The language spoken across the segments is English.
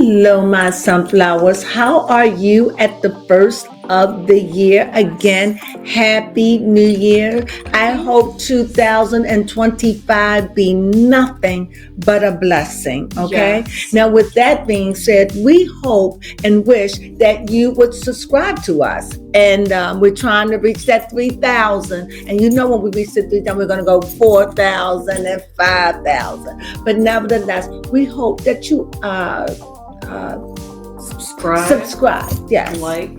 Hello, my sunflowers. How are you at the first of the year? Again, Happy New Year. I hope 2025 be nothing but a blessing. Okay. Yes. Now, with that being said, we hope and wish that you would subscribe to us. And we're trying to reach that 3,000. And you know, when we reach the 3,000, we're going to go 4,000 and 5,000. But nevertheless, we hope that you subscribe. Yes. Like.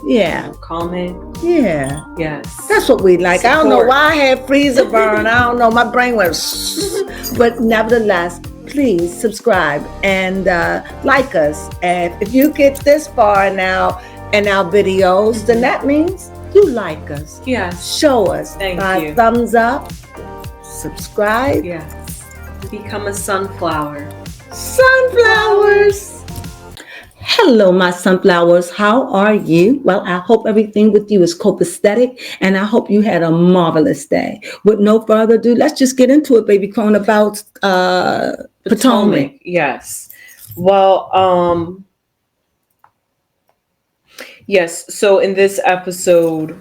Yeah. Comment. Yeah. Yes. That's what we like. Support. I don't know why I had freezer burn. I don't know. My brain went. But nevertheless, please subscribe and like us. And if you get this far now in our videos, then that means you like us. Yes. Show us. Thank you. Thumbs up. Subscribe. Yes. Become a sunflower. Sunflowers. Hello, my sunflowers. How are you? Well, I hope everything with you is copacetic, and I hope you had a marvelous day. With no further ado, let's just get into it, baby Crone, about Potomac. Yes. Well, yes. So in this episode,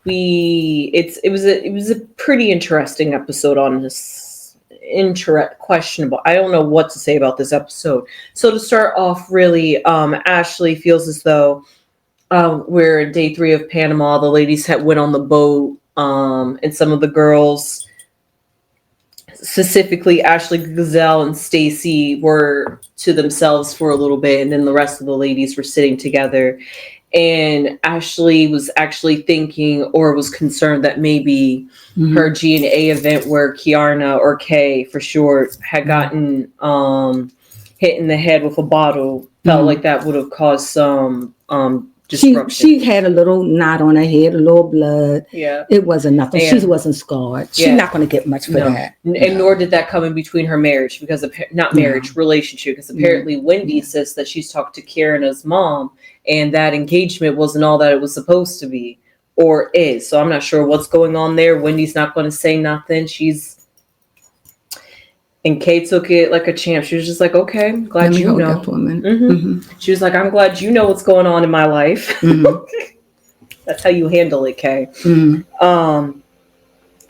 it was a pretty interesting episode on this. Questionable. I don't know what to say about this episode. So to start off, really, Ashley feels as though we're day 3 of Panama. The ladies went on the boat, and some of the girls, specifically Ashley, Gazelle, and Stacy, were to themselves for a little bit, and then the rest of the ladies were sitting together. And Ashley was actually thinking, or was concerned, that maybe her G&A event where Kiarna, or Kay for short, had gotten hit in the head with a bottle, felt like that would have caused some disruption. She had a little knot on her head, a little blood. Yeah. It wasn't nothing. She wasn't scarred. She's not going to get much for that. And nor did that come in between her marriage, because relationship, because apparently Wendy says that she's talked to Kiarna's mom, and that engagement wasn't all that it was supposed to be, or is. So I'm not sure what's going on there. Wendy's not going to say nothing. And Kay took it like a champ. She was just like, okay, I'm glad you know. That for a minute. She was like, I'm glad you know what's going on in my life. That's how you handle it, Kay.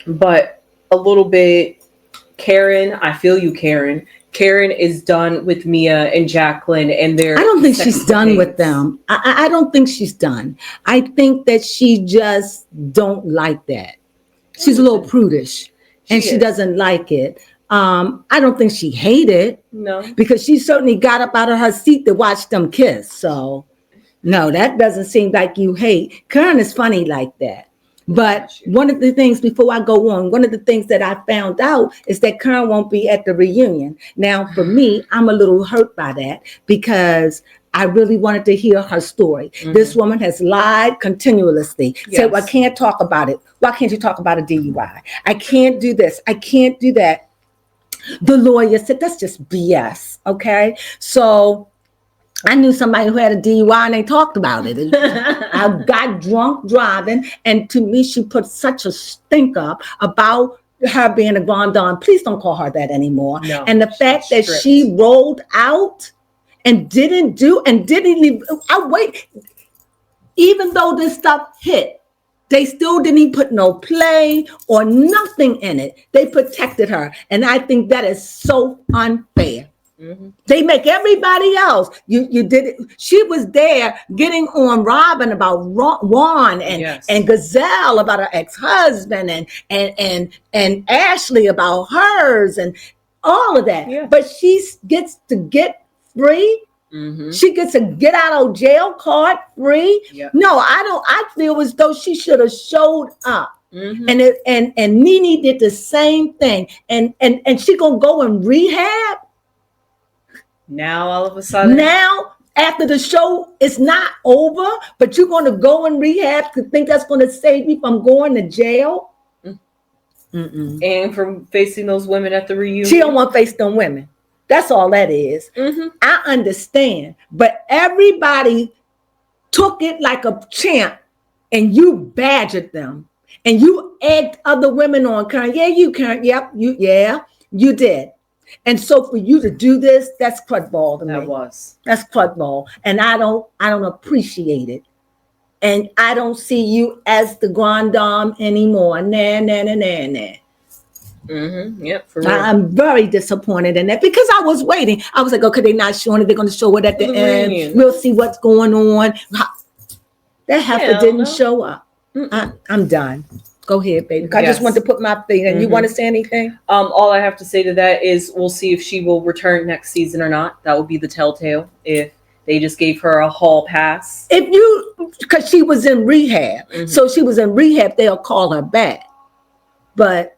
But a little bit, Karen, I feel you, Karen. Karen is done with Mia and Jacqueline, and I don't think she's done with them. I don't think she's done. I think that she just don't like that. She's a little prudish, and she doesn't like it. I don't think she hated it. No. Because she certainly got up out of her seat to watch them kiss. So, no, that doesn't seem like you hate. Karen is funny like that. But one of the things, before I go on, one of the things that I found out is that Karen won't be at the reunion. Now, for me, I'm a little hurt by that, because I really wanted to hear her story. This woman has lied continuously. Said, well, I can't talk about it. Why can't you talk about a DUI? I can't do this. I can't do that. The lawyer said, that's just BS. Okay. So I knew somebody who had a DUI, and they talked about it. I got drunk driving, and to me, she put such a stink up about her being a grande dame. Please don't call her that anymore. No, and the fact that she rolled out and didn't leave. Even though this stuff hit, they still didn't put no play or nothing in it. They protected her. And I think that is so unfair. They make everybody else. You did it. She was there getting on Robin about Juan and Gazelle about her ex-husband and Ashley about hers and all of that. Yeah. But she gets to get free. She gets a get out of jail card free. Yeah. No, I feel as though she should have showed up. And Nene did the same thing. And she gonna go in rehab. Now all of a sudden. Now after the show is not over, but you're gonna go in rehab to think that's gonna save me from going to jail. And from facing those women at the reunion. She don't want to face them women. That's all that is. I understand, but everybody took it like a champ, and you badgered them, and you egged other women on. Karen, yeah, you Karen, yep, you did. And so for you to do this, that's crudball to me. That was. That's crudball. And I don't appreciate it. And I don't see you as the grand dame anymore. Nah. Yep, for real. I'm very disappointed in that because I was waiting. I was like, okay, they're not showing it. They're going to show it at the end. Reunion. We'll see what's going on. That heifer didn't show up. I'm done. Go ahead, baby. I just want to put my feet in. You want to say anything? All I have to say to that is we'll see if she will return next season or not. That will be the telltale. If they just gave her a hall pass. Because she was in rehab. So she was in rehab, they'll call her back. But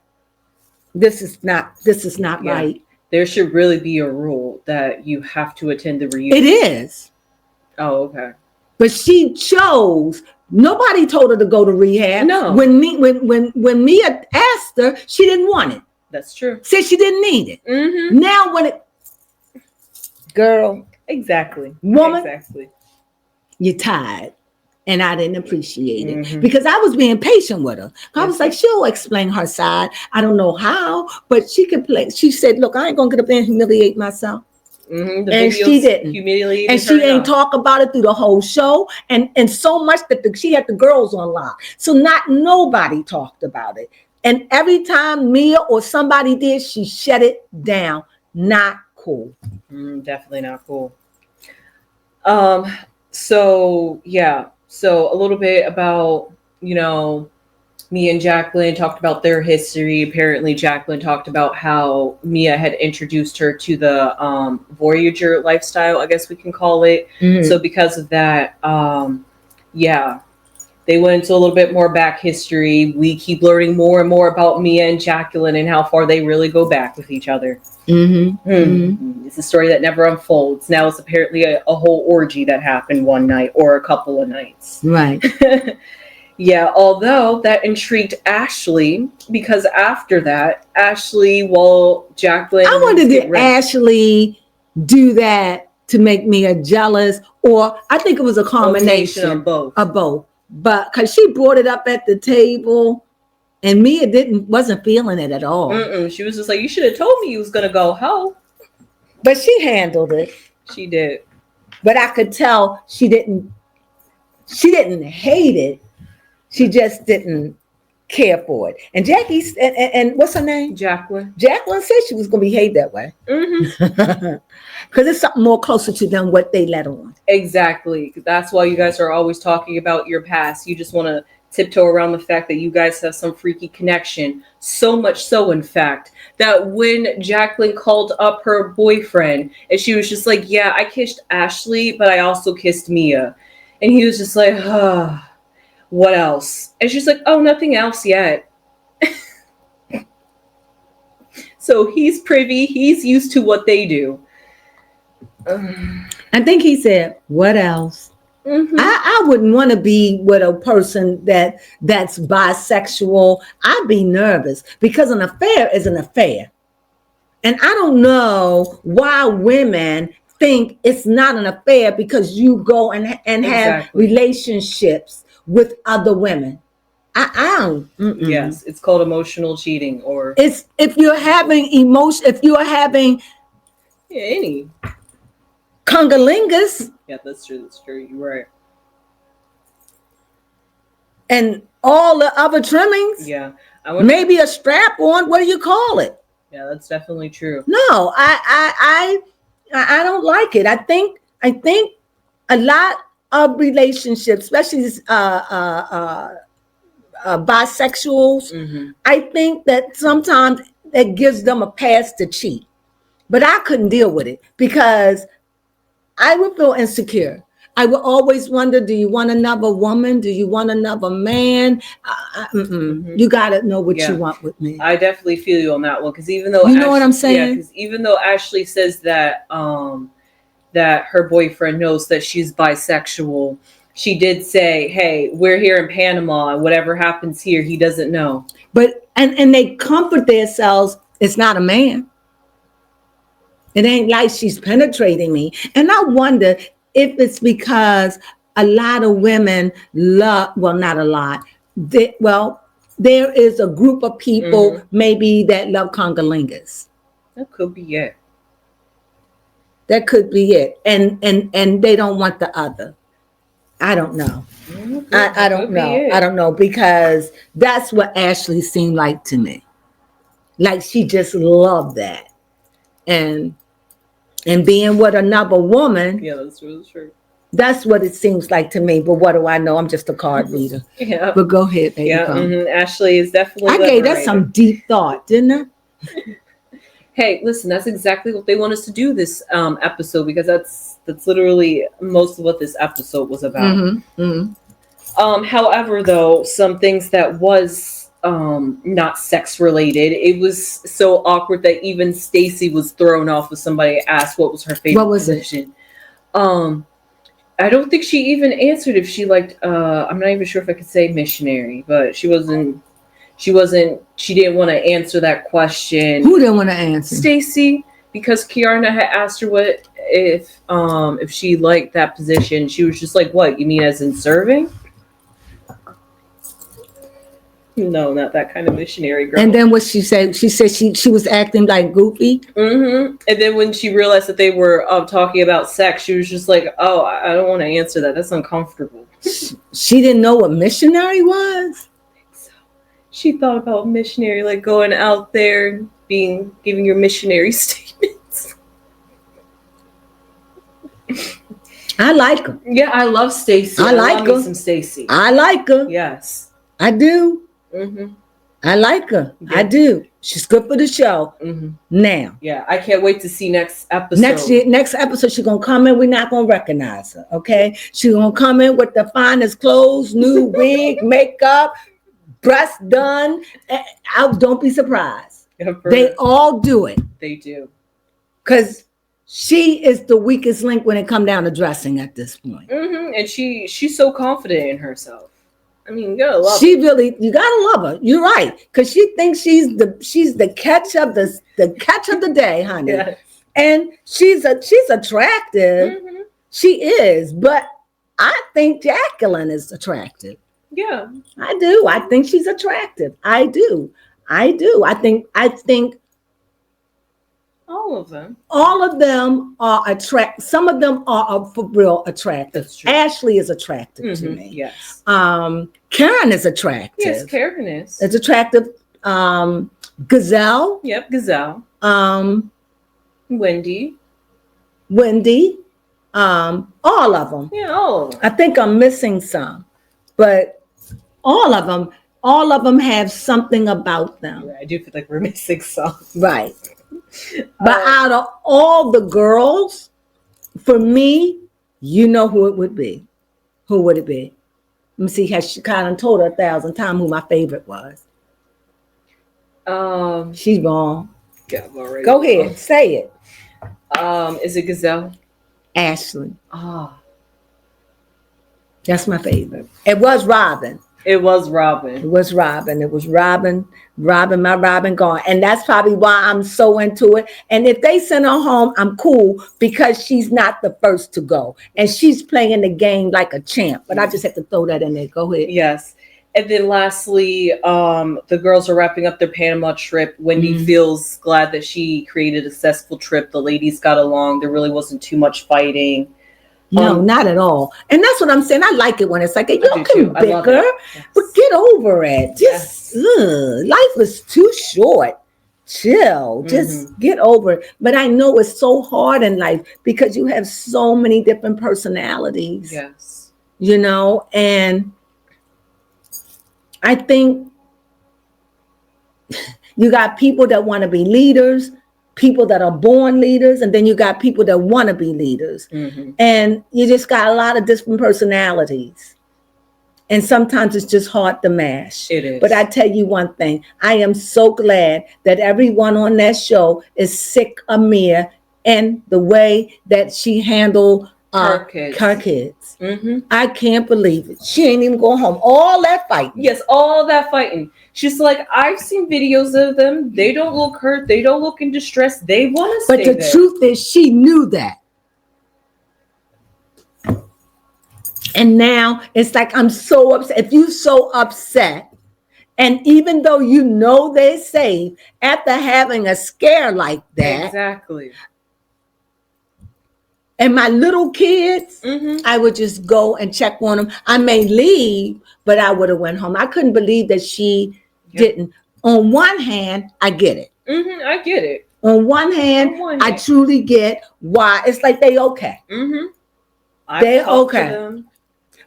this is not right. There should really be a rule that you have to attend the reunion. It is. Oh, okay. But she chose. Nobody told her to go to rehab. No. When Mia asked her, she didn't want it. That's true. Said she didn't need it. Now girl. Exactly. Woman. Exactly. You're tired. And I didn't appreciate it because I was being patient with her. I was like, she'll explain her side. I don't know how, but she could play. She said, look, I ain't going to get up there and humiliate myself. And she didn't. And she ain't talk about it through the whole show. And so much that she had the girls on lock. So not nobody talked about it. And every time Mia or somebody did, she shut it down. Not cool. Definitely not cool. So yeah. So a little bit about, Mia and Jacqueline talked about their history. Apparently Jacqueline talked about how Mia had introduced her to the Voyager lifestyle, I guess we can call it. So because of that, they went into a little bit more back history. We keep learning more and more about Mia and Jacqueline and how far they really go back with each other. It's a story that never unfolds. Now it's apparently a whole orgy that happened one night or a couple of nights. Right. Yeah, although that intrigued Ashley because after that, Jacqueline... I wondered, did Ashley do that to make Mia jealous? Or I think it was a combination of both. But because she brought it up at the table and Mia wasn't feeling it at all. She was just like, you should have told me you was going to go home. But she handled it. She did. But I could tell she didn't hate it. She just didn't care for it. And Jackie, and what's her name? Jacqueline. Jacqueline said she was going to behave that way. Because it's something more closer to them what they let on. Exactly. That's why you guys are always talking about your past. You just want to tiptoe around the fact that you guys have some freaky connection. So much so, in fact, that when Jacqueline called up her boyfriend and she was just like, yeah, I kissed Ashley, but I also kissed Mia. And he was just like, what else? And she's like, oh, nothing else yet. So he's privy. He's used to what they do. I think he said, what else? I wouldn't want to be with a person that's bisexual. I'd be nervous because an affair is an affair. And I don't know why women think it's not an affair because you go and have relationships with other women. I don't. Yes, it's called emotional cheating, or it's if you're having any congolingus. Yeah, that's true. That's true. You're right. And all the other trimmings. Yeah. Maybe a strap on. What do you call it? Yeah, that's definitely true. No, I don't like it. I think a lot of relationships, especially bisexuals, I think that sometimes it gives them a pass to cheat. But I couldn't deal with it because I would feel insecure. I would always wonder, do you want another woman? Do you want another man? You got to know what you want with me. I definitely feel you on that one. Because even though... You know what I'm saying? Yeah, because even though Ashley says that that her boyfriend knows that she's bisexual, she did say, hey, we're here in Panama, and whatever happens here, he doesn't know. But, and they comfort themselves, it's not a man. It ain't like she's penetrating me. And I wonder if it's because a lot of women love, well, not a lot. There is a group of people maybe that love congolingus. That could be it. That could be it. And they don't want the other. I don't know. I don't know. I don't know, because that's what Ashley seemed like to me. Like she just loved that. And being with another woman. Yeah, that's really true. That's what it seems like to me. But what do I know? I'm just a card reader. Yeah. But go ahead, baby. Yeah. Ashley is definitely. I gave that some deep thought, didn't I? Hey, listen, that's exactly what they want us to do this episode, because that's literally most of what this episode was about. Mm-hmm, mm-hmm. However, though, some things that was not sex related, it was so awkward that even Stacy was thrown off when somebody asked what was her favorite position. I don't think she even answered if she liked. I'm not even sure if I could say missionary, but she wasn't. She didn't want to answer that question. Who didn't want to answer? Stacy, because Kiara had asked her what if she liked that position. She was just like, "What, you mean as in serving?" No, not that kind of missionary girl. And then what she said? She said she was acting like goofy. Mm-hmm. And then when she realized that they were talking about sex, she was just like, "Oh, I don't want to answer that. That's uncomfortable." She didn't know what missionary was. She thought about missionary, like going out there and giving your missionary statements. I like her. Yeah, I love Stacy. I like her. Some Stacy. I like her. Yes, I do. Mm-hmm. I like her. Yeah. I do. She's good for the show. Mm-hmm. Now. Yeah, I can't wait to see next episode. Next episode, she's gonna come in. We're not gonna recognize her. Okay, she's gonna come in with the finest clothes, new wig, makeup. Breast done. Don't be surprised. Yeah, they all do it. They do. Because she is the weakest link when it comes down to dressing at this point. Mm-hmm. And she's so confident in herself. I mean, you gotta love her. You gotta love her. You're right. Because she thinks she's the catch of the day, honey. Yes. And she's attractive. Mm-hmm. She is, but I think Jacqueline is attractive. Yeah, I do. I think she's attractive. I do. I think all of them. All of them are attractive. Some of them are for real attractive. Ashley is attractive to me. Yes. Karen is attractive. Yes, Karen is. It's attractive. Gazelle. Yep, Gazelle. Wendy. All of them. Yeah, all of them. I think I'm missing some, but all of them have something about them. Yeah, I do feel like we're missing some. Right. But out of all the girls, for me, you know who it would be. Who would it be? Let me see. Has she kind of told her 1,000 times who my favorite was? She's wrong. Yeah, go ahead, say it. Is it Gazelle? Ashley. That's my favorite. It was Robin. It was Robin. My Robin gone. And that's probably why I'm so into it. And if they send her home, I'm cool because she's not the first to go. And she's playing the game like a champ. But I just have to throw that in there. Go ahead. Yes. And then lastly, the girls are wrapping up their Panama trip. Wendy feels glad that she created a successful trip. The ladies got along. There really wasn't too much fighting. No, not at all. And that's what I'm saying. I like it when it's like, y'all can bicker, but get over it. Just, life is too short. Chill. Just get over it. But I know it's so hard in life because you have so many different personalities. Yes. You know, and I think you got people that want to be leaders, people that are born leaders, and then you got people that want to be leaders. And you just got a lot of different personalities. And sometimes it's just hard to mash. It is. But I tell you one thing, I am so glad that everyone on that show is sick of Mia and the way that she handled her kids. I can't believe it. She ain't even going home. All that fighting. Yes, all that fighting. She's like, I've seen videos of them. They don't look hurt. They don't look in distress. They want to stay there. But the truth is, she knew that. And now it's like, I'm so upset. If you're so upset And even though you know they're safe, after having a scare like that, Exactly. and my little kids, I would just go and check on them. I may leave, but I would have went home. I couldn't believe that she didn't. On one hand, I get it. I get it. On one hand, I truly get why. It's like they okay. They're okay.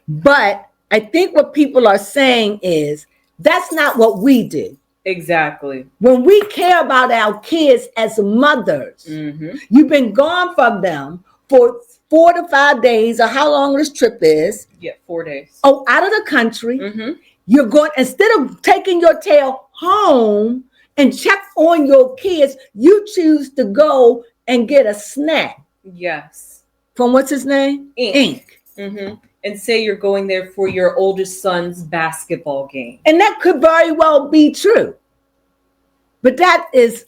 But I think what people are saying is that's not what we do. Exactly. When we care about our kids as mothers, you've been gone from them for 4 to 5 days, or how long this trip is. Yeah, 4 days. Oh, out of the country. You're going, instead of taking your tail home and check on your kids, you choose to go and get a snack. Yes. From what's his name? Ink. And say you're going there for your oldest son's basketball game. And that could very well be true. But that is,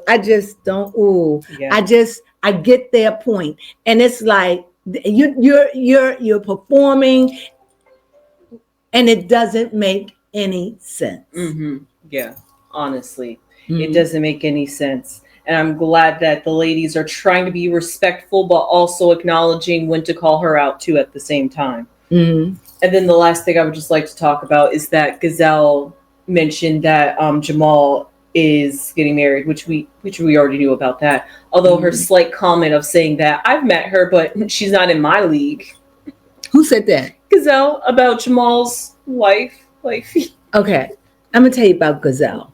I just don't, I get their point. And it's like, you're performing and it doesn't make any sense. Yeah, honestly, it doesn't make any sense. And I'm glad that the ladies are trying to be respectful, but also acknowledging when to call her out too at the same time. And then the last thing I would just like to talk about is that Gazelle mentioned that Jamal is getting married, which we already knew about that. Although her slight comment of saying that I've met her, but she's not in my league. Who said that? Gazelle, about Jamal's wife. Okay, I'm gonna tell you about Gazelle.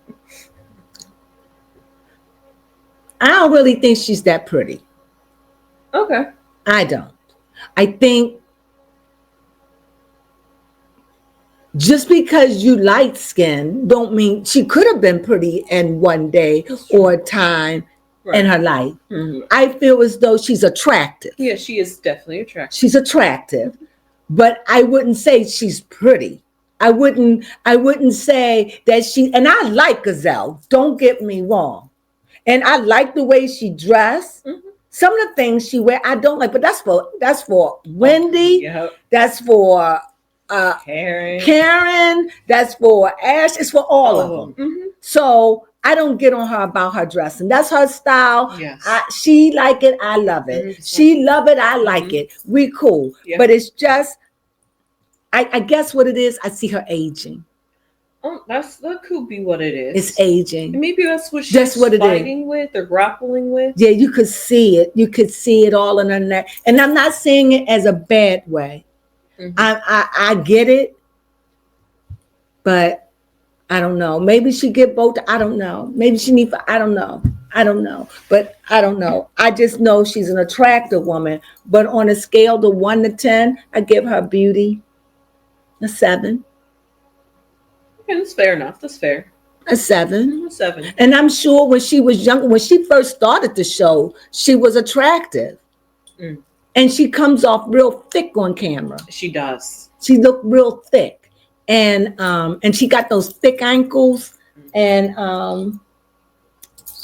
I don't really think she's that pretty. Okay. I don't. I think just because you light skin don't mean she could have been pretty in one day or a time in her life. I feel as though she's attractive. Yeah, she is definitely attractive. She's attractive, but I wouldn't say she's pretty. I wouldn't say that she, and I like Gazelle, don't get me wrong. And I like the way she dressed. Some of the things she wear, I don't like, but that's for Wendy. That's for Karen. That's for Ash. It's for all of them. So I don't get on her about her dressing. That's her style. She like it. I love it. She love it. I like it. We cool. But it's just, I guess what it is, I see her aging. Oh, that could be what it is. It's aging. And maybe that's what she's fighting with or grappling with. Yeah, you could see it. You could see it all in her neck. And I'm not saying it as a bad way. I get it. But I don't know. Maybe she get both. I don't know. Maybe she need. I don't know. But I don't know. I just know she's an attractive woman. But on a scale of 1 to 10, I give her beauty a 7. Okay, that's fair enough. That's fair. A 7. A 7. And I'm sure when she was younger, when she first started the show, she was attractive. And she comes off real thick on camera. She does. She looked real thick. And she got those thick ankles. And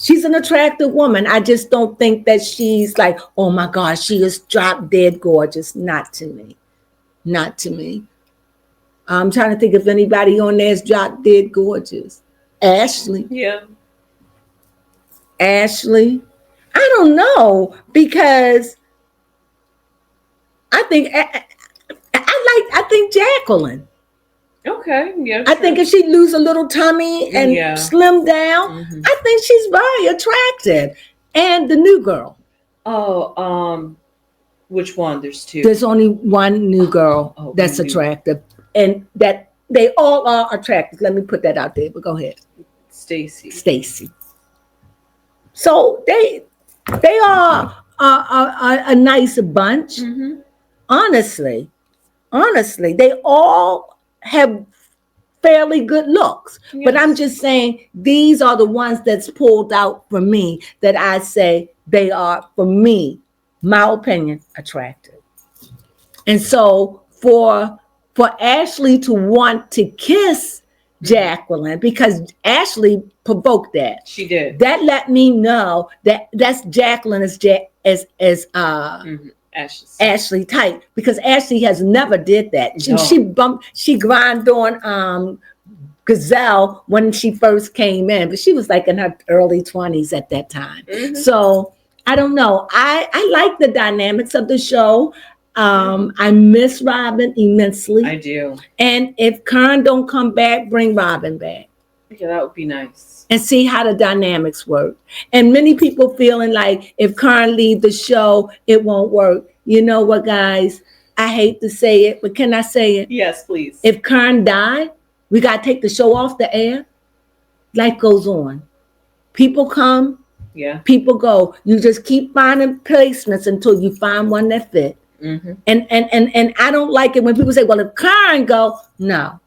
she's an attractive woman. I just don't think that she's like, oh my gosh, she is drop dead gorgeous. Not to me. Not to me. I'm trying to think if anybody on there is drop dead gorgeous. Ashley. Yeah. Ashley. I don't know, because I think Jacqueline. Okay. Yeah. I think if she lose a little tummy and slim down, I think she's very attractive. And the new girl. Oh, which one? There's 2. There's only one new girl that's attractive. And that they all are attractive. Let me put that out there, but go ahead. Stacy. So they are a nice bunch. Honestly, they all have fairly good looks. But I'm just saying these are the ones that's pulled out for me that I say they are, for me, my opinion, attractive. And so for Ashley to want to kiss Jacqueline, because Ashley provoked that. She did. That let me know that that's Jacqueline as Ashley type, because Ashley has never did that. She grind on Gazelle when she first came in, but she was like in her early 20s at that time. Mhm. So I don't know. I like the dynamics of the show. I miss Robin immensely. I do. And if Kern don't come back, bring Robin back Yeah, that would be nice. and see how the dynamics work. And many people feeling like if Kern leave the show, it won't work. You know what, guys? I hate to say it, but can I say it? Yes, please. If Kern died, we got to take the show off the air. Life goes on. People come, Yeah. people go. You just keep finding placements until you find one that fit. Mm-hmm. And I don't like it when people say, well, if Karen go, no.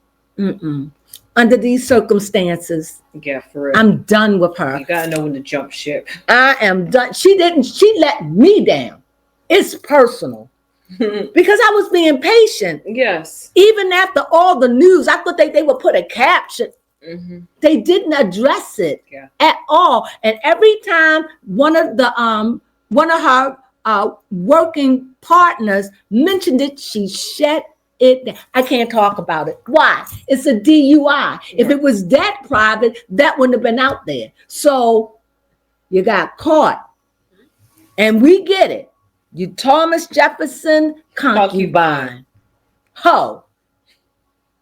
Under these circumstances, Yeah, for real. I'm done with her. You gotta know when to jump ship. I am done. She let me down. It's personal. Because I was being patient. Yes. Even after all the news, I thought they would put a caption. Mm-hmm. They didn't address it at all. And every time one of her working partners mentioned it, she shut it down. I can't talk about it. Why? It's a DUI. Yeah. If it was that private, that wouldn't have been out there. So you got caught. And we get it. You Thomas Jefferson concubine. Ho.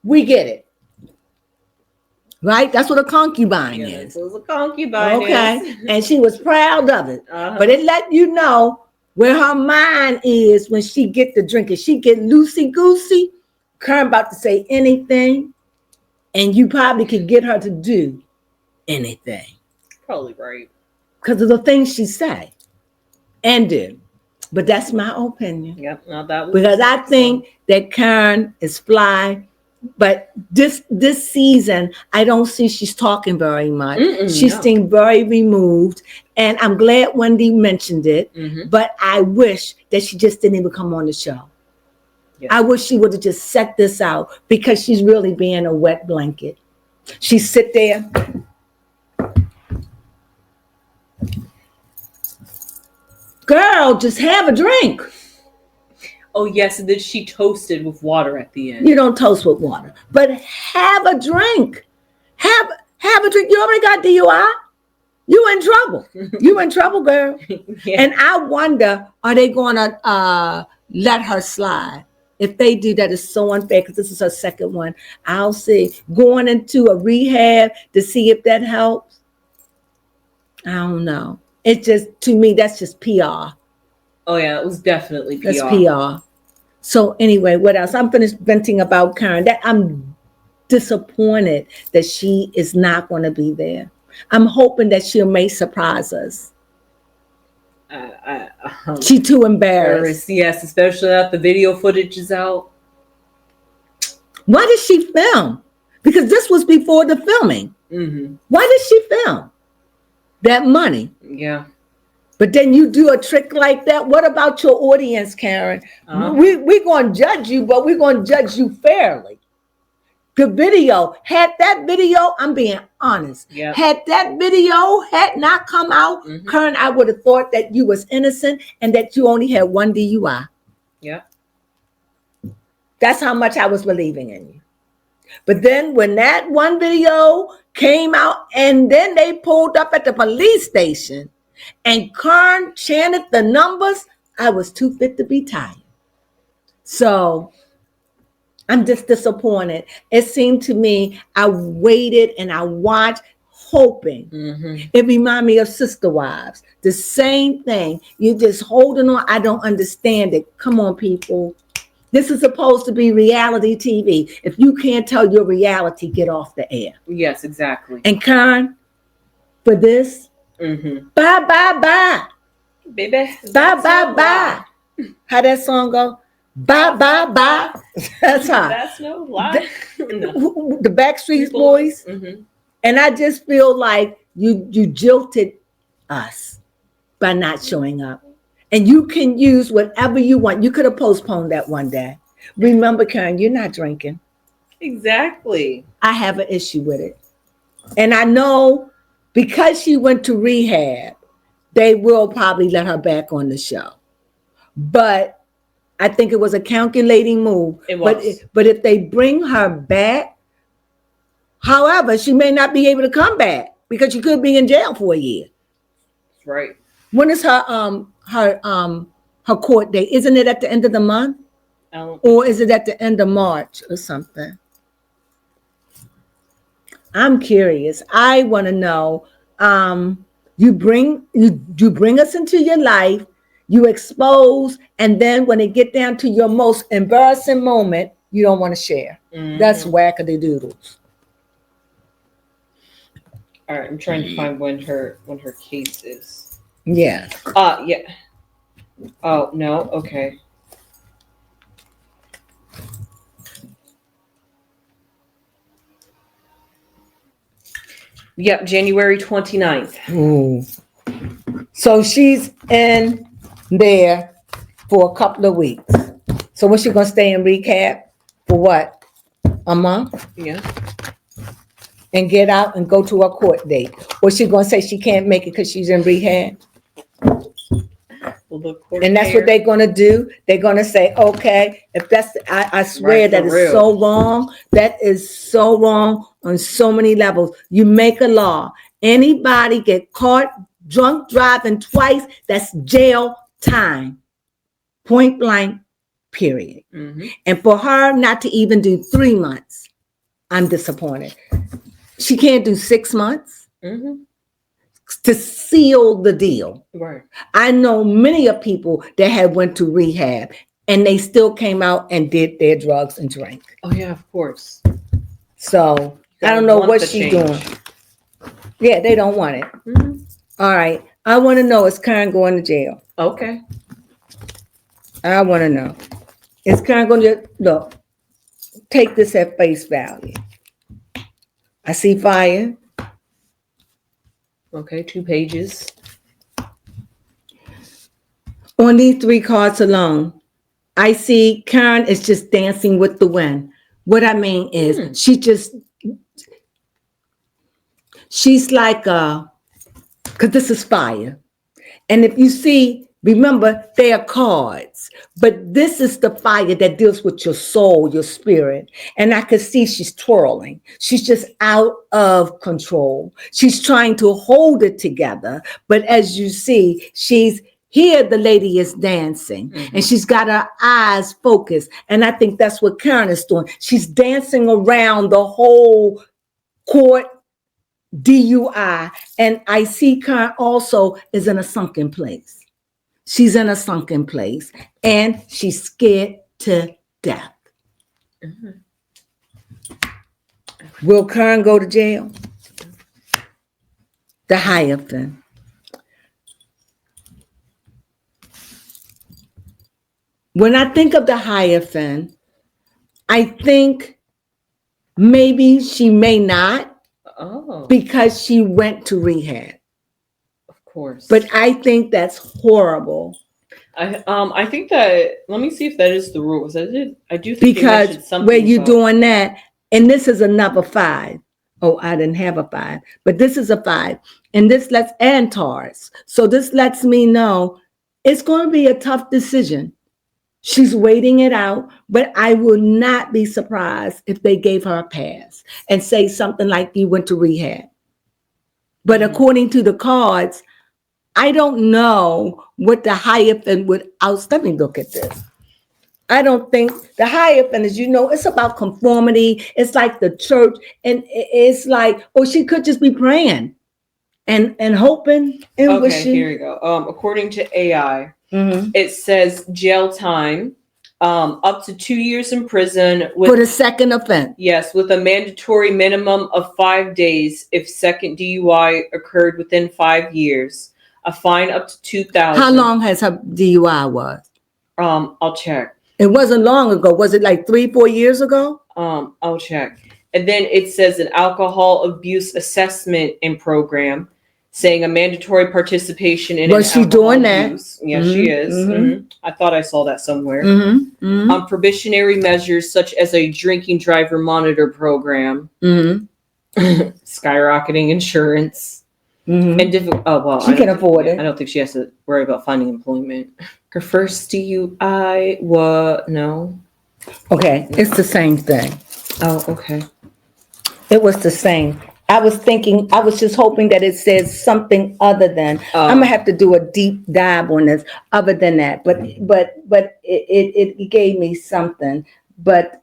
We get it. Right? That's what a concubine is. It was a concubine. Okay. And she was proud of it. But it let you know where her mind is when she get the drink. If she get loosey-goosey, Kern about to say anything, and you probably could get her to do anything. Probably right. Because of the things she say and do. But that's my opinion. Yep. Now that was because I think that Karen is fly. But this season, I don't see she's talking very much. She seemed very removed. And I'm glad Wendy mentioned it. But I wish that she just didn't even come on the show. Yeah. I wish she would have just set this out because she's really being a wet blanket. She sit there. Girl, just have a drink. Oh, yes. And then she toasted with water at the end. You don't toast with water, but have a drink. Have a drink. You already got DUI. You in trouble. You in trouble, girl. Yeah. And I wonder, are they going to let her slide? If they do, that is so unfair because this is her second one. I'll see. Going into a rehab to see if that helps. I don't know. It just, to me, that's just PR. Oh, yeah, it was definitely PR. That's PR. So anyway, what else? I'm finished venting about Karen. That I'm disappointed that she is not going to be there. I'm hoping that she may surprise us. She's too embarrassed. Yes, especially after the video footage is out. Why did she film? Because this was before the filming. Why did she film? That money. Yeah. But then you do a trick like that. What about your audience, Karen? We're going to judge you, but we're going to judge you fairly. The video, had that video, I'm being honest. Yep. Had that video had not come out, Karen, I would have thought that you was innocent and that you only had one DUI. Yeah. That's how much I was believing in you. But then when that one video came out and then they pulled up at the police station and Kern chanted the numbers, I was too fit to be tired. So I'm just disappointed. It seemed to me, I waited and I watched hoping. It reminded me of Sister Wives. The same thing. You're just holding on. I don't understand it. Come on, people. This is supposed to be reality TV. If you can't tell your reality, get off the air. Yes, exactly. And Karen, for this, bye. Baby. Bye. How that song go? Bye. That's how. That's no lie. The Backstreet Boys. And I just feel like you jilted us by not showing up. And you can use whatever you want. You could have postponed that one day. Remember, Karen, you're not drinking. Exactly. I have an issue with it. And I know because she went to rehab, they will probably let her back on the show. But I think it was a calculating move. It was. But if they bring her back, However, she may not be able to come back because she could be in jail for a year. Right. When is her court date? Isn't it at the end of the month? Or is it at the end of March or something? I'm curious. I want to know. You bring us into your life, you expose, and then when it get down to your most embarrassing moment, you don't want to share. Mm-hmm. That's wackadoodles. All right, I'm trying to find when her case is. Yeah. Yeah. Oh no. Okay. Yep, January 29th. Ooh. So she's in there for a couple of weeks. So what's she gonna stay in recap for what? A month? Yeah. And get out and go to a court date? Or she gonna say she can't make it because she's in rehab? And that's what they're gonna do. They're gonna say, okay, if that's I swear Right, that is real. so wrong. That is so wrong on so many levels. You make a law. Anybody get caught drunk driving twice, that's jail time. Point blank, period. Mm-hmm. And for her not to even do 3 months, I'm disappointed. She can't do 6 months. Mm-hmm. To seal the deal. Right. I know many of people that have went to rehab and they still came out and did their drugs and drank. Oh yeah, of course. So I don't know what she's doing. Yeah, they don't want it. Mm-hmm. All right. I want to know, is Karen going to jail? Okay. I want to know. Is Karen going to, look, take this at face value. I see fire. Okay, 2 pages. On these 3 cards alone, I see Karen is just dancing with the wind. What I mean is she's like, because this is fire. And if you see, remember, they are cards. But this is the fire that deals with your soul, your spirit. And I could see she's twirling. She's just out of control. She's trying to hold it together. But as you see, here the lady is dancing. Mm-hmm. And she's got her eyes focused. And I think that's what Karen is doing. She's dancing around the whole court DUI. And I see Karen also is in a sunken place. She's in a sunken place and she's scared to death. Mm-hmm. Will Karen go to jail? The Hierophant. When I think of the Hierophant, I think maybe she may not because she went to rehab. Course. But I think that's horrible. I think that, let me see if that is the rules. I do think because where you're doing that, and this is another 5. Oh, I didn't have a 5, but this is a 5, and this lets and Taurus. So this lets me know it's going to be a tough decision. She's waiting it out, but I will not be surprised if they gave her a pass and say something like you went to rehab. But according to the cards, I don't know what the Hierophant would out. Let me look at this. I don't think the Hierophant is, it's about conformity. It's like the church. And it's like, she could just be praying and hoping and wishing. Okay, here we go. According to AI, it says jail time, up to 2 years in prison. For the second offense. Yes, with a mandatory minimum of 5 days if second DUI occurred within 5 years. A fine up to $2,000. How long has her DUI was? I'll check. It wasn't long ago. Was it like 3-4 years ago? I'll check. And then it says an alcohol abuse assessment and program, saying a mandatory participation in. Was she doing that? Yeah, she is. Mm-hmm. I thought I saw that somewhere. Probationary measures such as a drinking driver monitor program, skyrocketing insurance. And she can afford it. I don't think she has to worry about finding employment. Her first DUI no. Okay, it's the same thing. Oh, okay. It was the same. I was just hoping that it says something other than. I'm gonna have to do a deep dive on this. Other than that, but it gave me something. But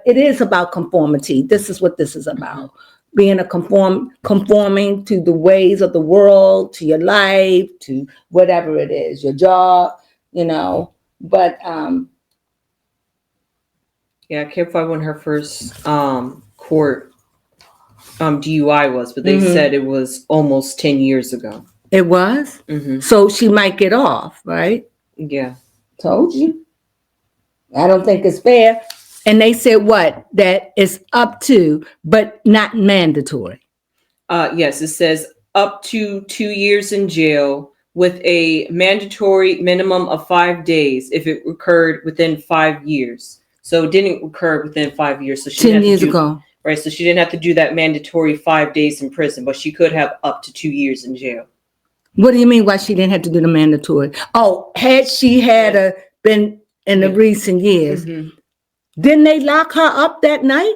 it is about conformity. This is what this is about. Being conforming to the ways of the world, to your life, to whatever it is, your job, But yeah, I can't find when her first court DUI was, but they said it was almost 10 years ago. It was? So she might get off, right? Yeah. Told you. I don't think it's fair. And they said what? That it's up to, but not mandatory. Yes, it says up to 2 years in jail with a mandatory minimum of 5 days if it occurred within 5 years. So it didn't occur within 5 years. So she 10 years ago. Right. So she didn't have to do that mandatory 5 days in prison, but she could have up to 2 years in jail. What do you mean why she didn't have to do the mandatory? Oh, had she been in the recent years, didn't they lock her up that night?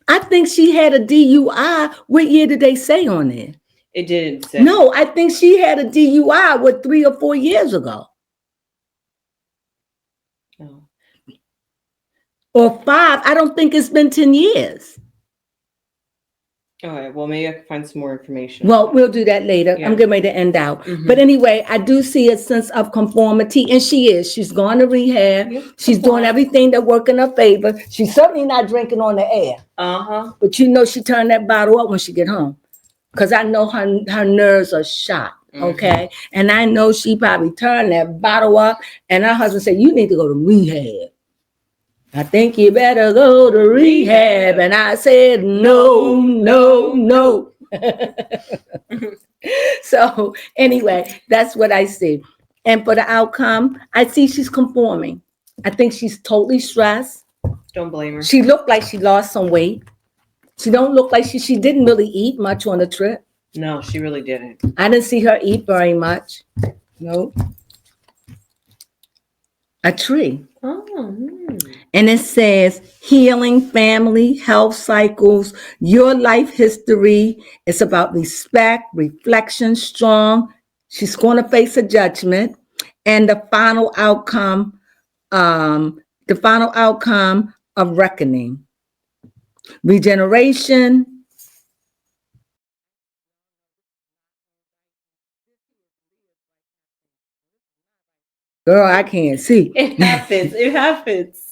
I think she had a DUI. What year did they say on there? It didn't say. No, I think she had a DUI 3 or 4 years ago. Oh. Or 5. I don't think it's been 10 years. All right. Well, maybe I can find some more information. Well, we'll do that later. Yeah. I'm getting ready to end out. But anyway, I do see a sense of conformity, and she is. She's going to rehab. Yep. She's doing everything that works in her favor. She's certainly not drinking on the air. But she turned that bottle up when she get home. Because I know her nerves are shot. Okay. And I know she probably turned that bottle up, and her husband said, you need to go to rehab. I think you better go to rehab. And I said, no. So anyway, that's what I see. And for the outcome, I see she's conforming. I think she's totally stressed. Don't blame her. She looked like she lost some weight. She don't look like she didn't really eat much on the trip. No, she really didn't. I didn't see her eat very much. No. A tree. And it says healing, family, health cycles, your life history. It's about respect, reflection, strong. She's going to face a judgment. And the final outcome of reckoning. Regeneration. Girl, I can't see. It happens.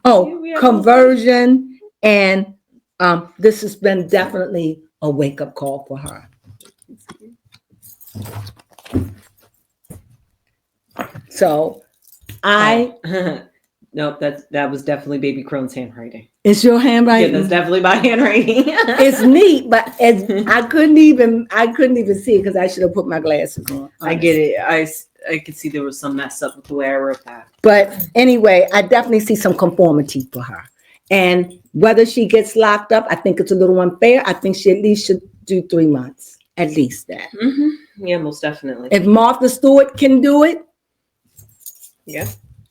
Oh, conversion. And this has been definitely a wake-up call for her. So nope, that was definitely baby Crone's handwriting. It's your handwriting? Yeah, that's definitely my handwriting. It's neat, but I couldn't even see it because I should have put my glasses on. Honestly. I get it. I could see there was some mess up with the way I wrote that. But anyway, I definitely see some conformity for her. And whether she gets locked up, I think it's a little unfair. I think she at least should do 3 months. At least that. Yeah, most definitely. If Martha Stewart can do it, yeah,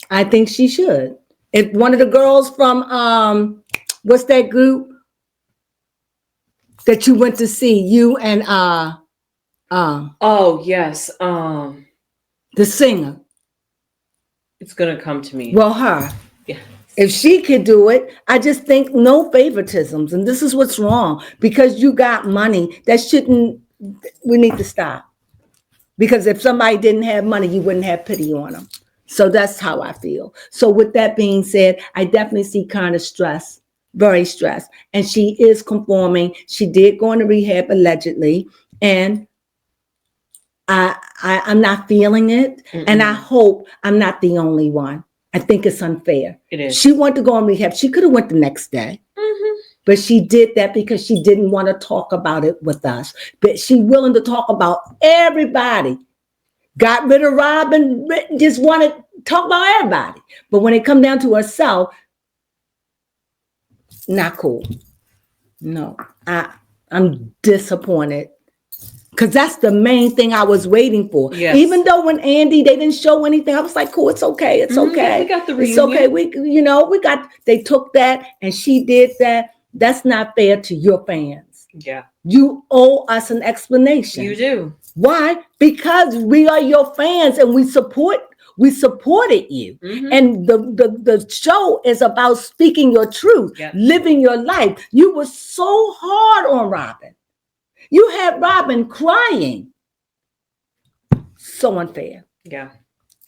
I think she should. If one of the girls from what's that group that you went to see, you and oh yes, the singer. It's gonna come to me. Well, her. Yeah. If she could do it, I just think no favoritisms. And this is what's wrong. Because you got money, we need to stop. Because if somebody didn't have money, you wouldn't have pity on them. So that's how I feel. So with that being said, I definitely see kind of stress, very stressed. And she is conforming. She did go into rehab allegedly. And I'm not feeling it. And I hope I'm not the only one. I think it's unfair. It is. She wanted to go on rehab. She could have went the next day. But she did that because she didn't want to talk about it with us. But she willing to talk about everybody. Got rid of Robin, just wanted to talk about everybody. But when it come down to herself, not cool. No, I'm disappointed. Because that's the main thing I was waiting for. Yes. Even though when Andy, they didn't show anything, I was like, cool, it's okay. It's okay. We got the reunion. It's okay. They took that and she did that. That's not fair to your fans. Yeah. You owe us an explanation. You do. Why? Because we are your fans and we supported you. Mm-hmm. And the show is about speaking your truth, Yep. living your life. You were so hard on Robin. You had Robin crying. So unfair. Yeah.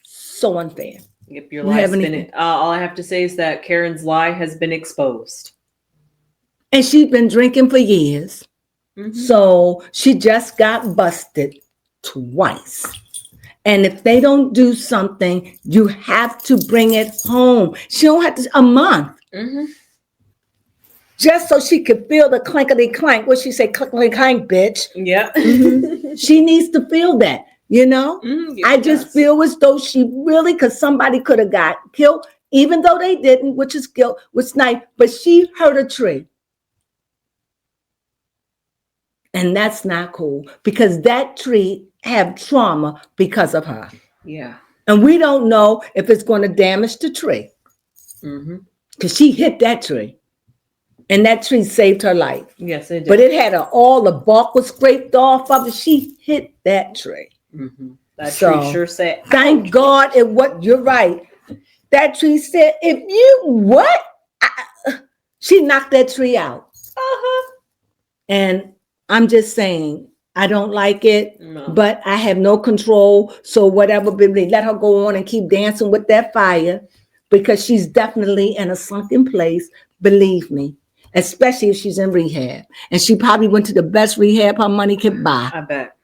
So unfair. Yep, your lie's been. All I have to say is that Karen's lie has been exposed. And she's been drinking for years. Mm-hmm. So she just got busted twice. And if they don't do something, you have to bring it home. She don't have to, a month. Mm-hmm. Just so she could feel the clankety clank. What she say, clankety clank, bitch. Yeah. Mm-hmm. She needs to feel that, you know? Mm-hmm. I just feel as though she really, because somebody could have got killed, even though they didn't, which is guilt, which nice, but she hurt a tree. And that's not cool because that tree have trauma because of her. Yeah. And we don't know if it's going to damage the tree. Mm-hmm. Because she hit that tree. And that tree saved her life. Yes, it did. But it had all the bark was scraped off of it. She hit that tree. Mm-hmm. That tree sure said, thank God you're right. That tree said, if you, what? She knocked that tree out. Uh-huh. And I'm just saying, I don't like it, No. but I have no control. So whatever, let her go on and keep dancing with that fire because she's definitely in a sunken place. Believe me, especially if she's in rehab. And she probably went to the best rehab her money could buy. I bet.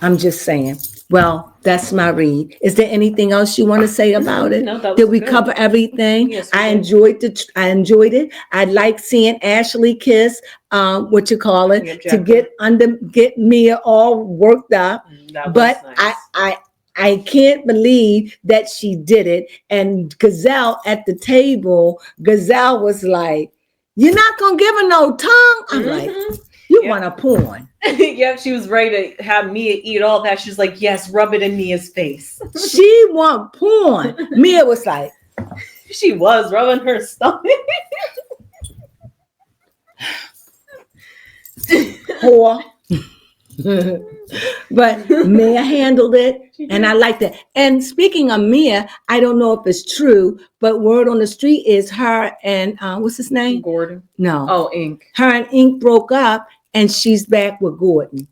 I'm just saying. Well, that's my read. Is there anything else you want to say about it? No, that was Did we good. cover everything? Yes, I did. enjoyed it. I like seeing Ashley kiss, Yep, to get Mia all worked up. That was But nice. I can't believe that she did it. And Gazelle at the table, Gazelle was like, "You're not gonna give her no tongue." I'm like, "You want a porn?" Yep, she was ready to have Mia eat all that. She's like, yes, rub it in Mia's face. She want porn. Mia was like, She was rubbing her stomach. whore. But Mia handled it, and I liked it. And speaking of Mia, I don't know if it's true, but word on the street is her and what's his name? Gordon. No. Oh, Ink. Her and Ink broke up, and she's back with Gordon.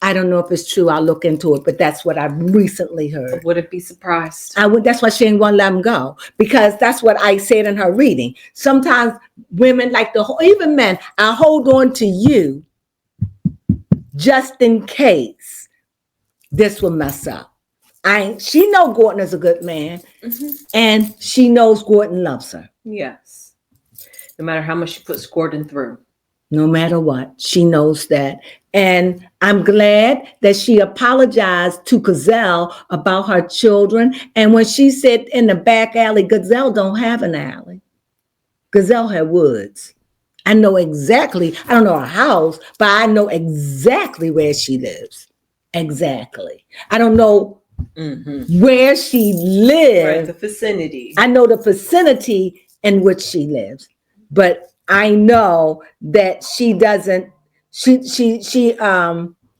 I don't know if it's true. I'll look into it, but that's what I recently heard. Wouldn't be surprised. That's why she ain't want to let him go, because that's what I said in her reading. Sometimes women like even men, I hold on to you just in case this will mess up. She know Gordon is a good man, and she knows Gordon loves her. Yes. No matter how much she puts Gordon through. No matter what, she knows that. And I'm glad that she apologized to Gazelle about her children. And when she said in the back alley, Gazelle don't have an alley. Gazelle had woods. I know exactly, I don't know her house, but I know exactly where she lives. Exactly. I don't know where she lives. Right, the vicinity. I know the vicinity in which she lives, but I know that she doesn't, she live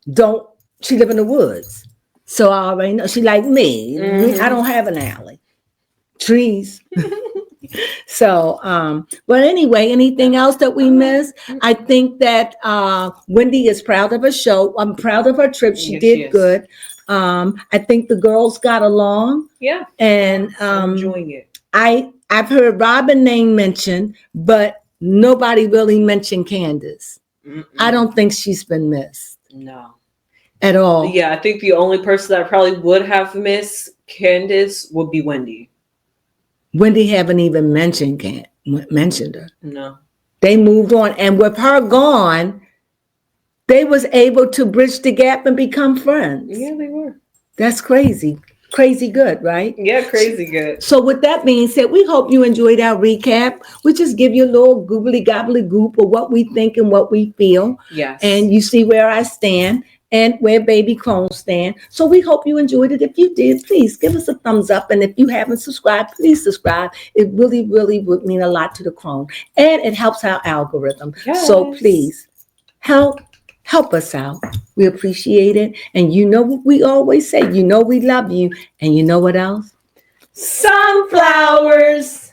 in the woods. So I already know, she like me. I don't have an alley. Trees. So, but anyway, anything else that we missed? I think that Wendy is proud of her show. I'm proud of her trip. She did good. I think the girls got along. Yeah. And I'm enjoying it. I've heard Robin name mentioned, but nobody really mentioned Candace. I don't think she's been missed. No. At all. Yeah, I think the only person that I probably would have missed Candace would be Wendy. Wendy haven't even mentioned her. No. They moved on. And with her gone, they was able to bridge the gap and become friends. Yeah, they were. That's crazy. Crazy good, right? Yeah, crazy good. So with that being said, we hope you enjoyed our recap. We just give you a little goobly gobbly goop of what we think and what we feel. Yes. And you see where I stand. and where baby Crones stand. So we hope you enjoyed it. If you did, please give us a thumbs up. And if you haven't subscribed, please subscribe. It really, really would mean a lot to the Crone. And it helps our algorithm. Yes. So please help us out. We appreciate it. And you know what we always say, you know we love you. And you know what else? Sunflowers.